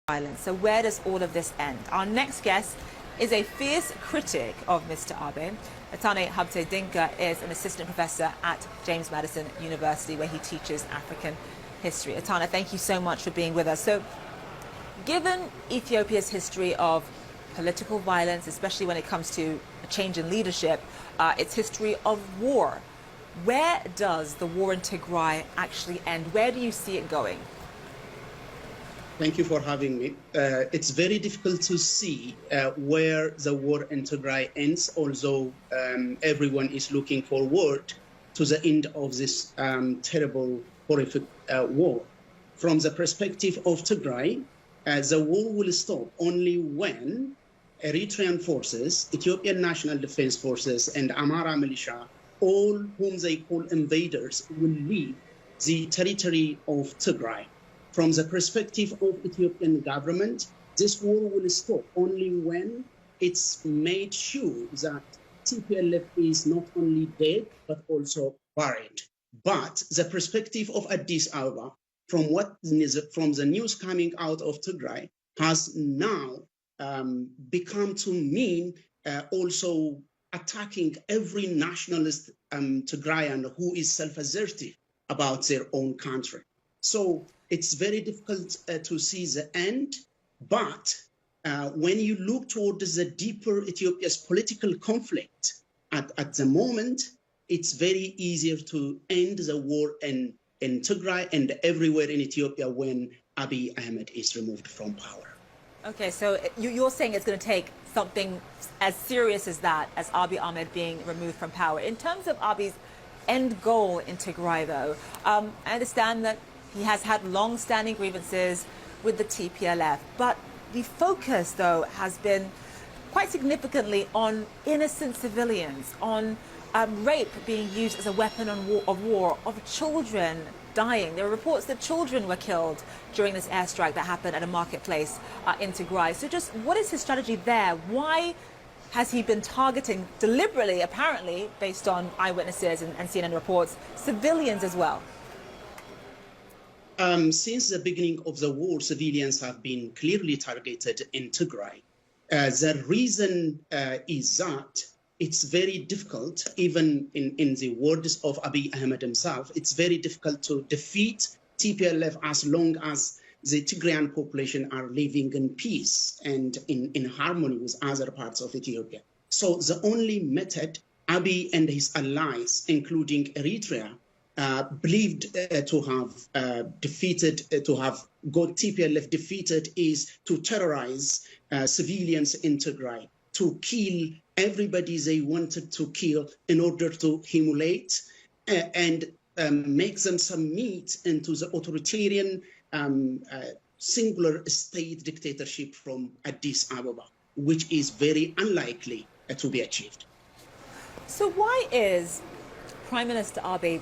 violence. So where does all of this end? Our next guest is a fierce critic of Mr. Abe. Atane Habte-Dinka is an assistant professor at James Madison University, where he teaches African history. Atane, thank you so much for being with us. So, given Ethiopia's history of political violence, especially when it comes to a change in leadership, its history of war, where does the war in Tigray actually end? Where do you see it going? Thank you for having me. It's very difficult to see where the war in Tigray ends, although everyone is looking forward to the end of this terrible, horrific war. From the perspective of Tigray, the war will stop only when Eritrean forces, Ethiopian National Defense Forces, and Amara militia, all whom they call invaders, will leave the territory of Tigray. From the perspective of Ethiopian government, this war will stop only when it's made sure that TPLF is not only dead, but also buried. But the perspective of Addis Ababa, from the news coming out of Tigray, has now become to mean also attacking every nationalist Tigrayan who is self-assertive about their own country. So it's very difficult to see the end, but when you look towards the deeper Ethiopia's political conflict at the moment, it's very easier to end the war in Tigray and everywhere in Ethiopia when Abiy Ahmed is removed from power. Okay, so you're saying it's going to take something as serious as that, as Abiy Ahmed being removed from power. In terms of Abiy's end goal in Tigray, though, I understand that he has had long-standing grievances with the TPLF, but the focus, though, has been quite significantly on innocent civilians, on rape being used as a weapon of war, of children dying. There are reports that children were killed during this airstrike that happened at a marketplace in Tigray. So just what is his strategy there? Why has he been targeting deliberately, apparently, based on eyewitnesses and CNN reports, civilians as well? Since the beginning of the war, civilians have been clearly targeted in Tigray. The reason is that it's very difficult, even in the words of Abiy Ahmed himself, it's very difficult to defeat TPLF as long as the Tigrayan population are living in peace and in harmony with other parts of Ethiopia. So the only method Abiy and his allies, including Eritrea, believed to have to have got TPLF defeated is to terrorize civilians in Tigray, to kill everybody they wanted to kill in order to humiliate and make them submit into the authoritarian singular state dictatorship from Addis Ababa, which is very unlikely to be achieved. So why is Prime Minister Abiy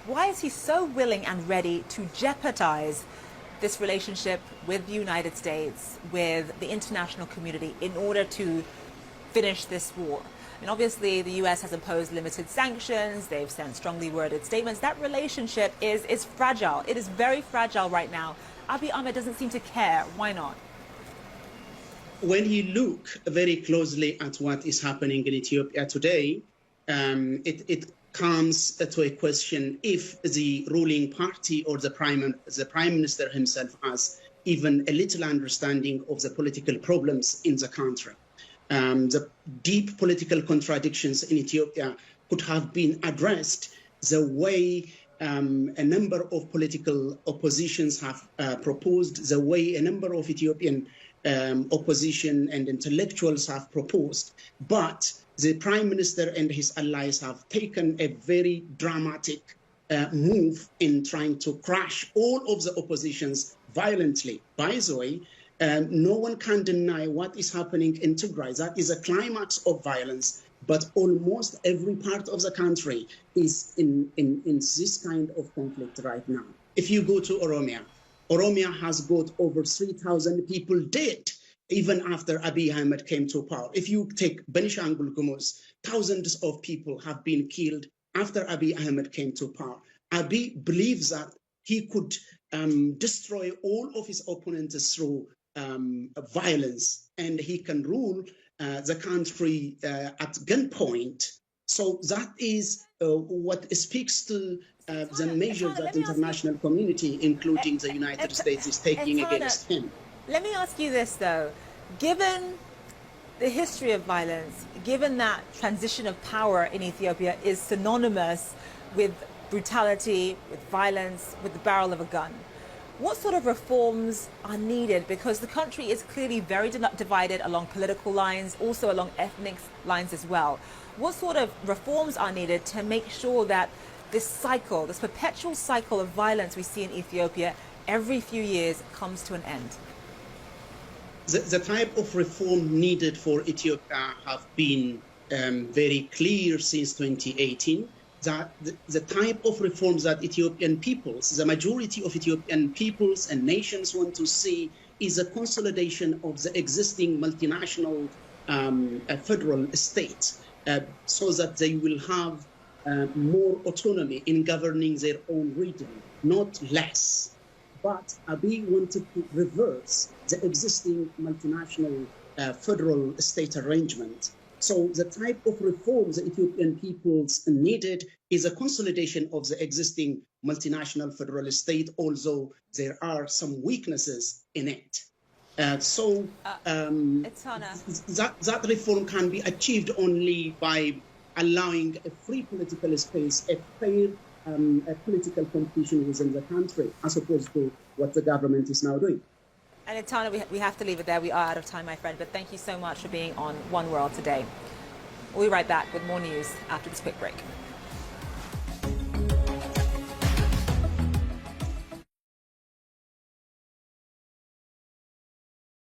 why is he so willing and ready to jeopardize this relationship with the United States, with the international community, in order to finish this war? And obviously the US has imposed limited sanctions, they've sent strongly worded statements. That relationship is fragile. It is very fragile right now. Abiy Ahmed doesn't seem to care. Why not? When you look very closely at what is happening in Ethiopia today, it comes to a question if the ruling party or the prime minister himself has even a little understanding of the political problems in the country. The deep political contradictions in Ethiopia could have been addressed the way a number of political oppositions have proposed, the way a number of Ethiopian opposition and intellectuals have proposed. But the prime minister and his allies have taken a very dramatic move in trying to crush all of the oppositions violently. By the way, no one can deny what is happening in Tigray. That is a climax of violence, but almost every part of the country is in this kind of conflict right now. If you go to Oromia has got over 3,000 people dead, even after Abiy Ahmed came to power. If you take Benishangul Gumuz, thousands of people have been killed after Abiy Ahmed came to power. Abiy believes that he could destroy all of his opponents through violence, and he can rule the country at gunpoint. So that is what speaks to the measures that international community, including the United States, is taking against him. Let me ask you this, though. Given the history of violence, given that transition of power in Ethiopia is synonymous with brutality, with violence, with the barrel of a gun, what sort of reforms are needed? Because the country is clearly very divided along political lines, also along ethnic lines as well. What sort of reforms are needed to make sure that this cycle, this perpetual cycle of violence we see in Ethiopia every few years comes to an end? The type of reform needed for Ethiopia have been very clear since 2018. That the type of reforms that Ethiopian peoples, the majority of Ethiopian peoples and nations want to see, is a consolidation of the existing multinational federal state, so that they will have more autonomy in governing their own region, not less. But Abiy wanted to reverse the existing multinational federal state arrangement. So the type of reforms the Ethiopian peoples needed is a consolidation of the existing multinational federal state, although there are some weaknesses in it. That reform can be achieved only by allowing a free political space, a fair a political competition within the country, as opposed to what the government is now doing. And Etana, we have to leave it there. We are out of time, my friend. But thank you so much for being on One World today. We'll be right back with more news after this quick break.